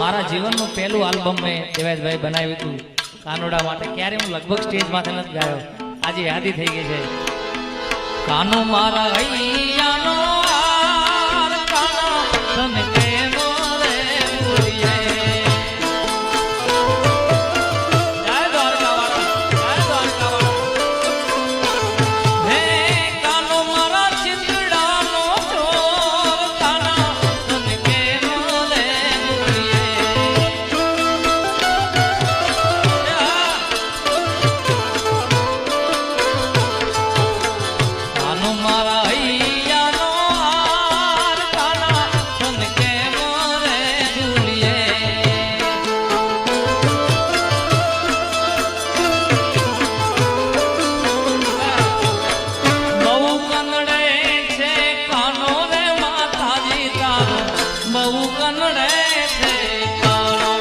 મારા જીવનનું પહેલું આલ્બમ મેં દેવાજભાઈ બનાવ્યું હતું કાનોડા માટે. ક્યારે હું લગભગ સ્ટેજ માથે નથી ગાયો, આજે યાદી થઈ ગઈ છે. કાનો મારા હૈયાનો હાર, કાનો તને કેમ રે ભૂલીએ. જય દ્વારકાવાળા, જય દ્વારકાવાળા. હે કાનો મારા ચિંતડાનો ચોર, કાના તને કેમ રે ભૂલીએ. કાનો મારા હૈયાનો હાર, કાના તને કેમ રે ભૂલીએ. બહુ કનડે છે કાનો રે માતાજી તારો, બહુ કનડે છે કાનો.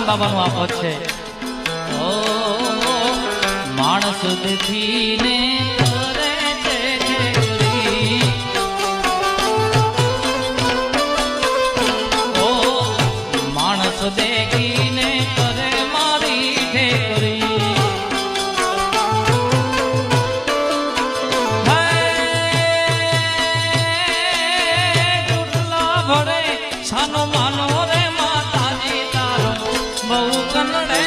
બાબાનું આપત છે. ઓ માણસ દેખીને કરે છે ઠેકરી, ઓ માણસ દેખીને કરે મારી ઠેકરી. ટૂટલા ભળે છાનો માનો રે માતાજી તારો, બહુ કનડે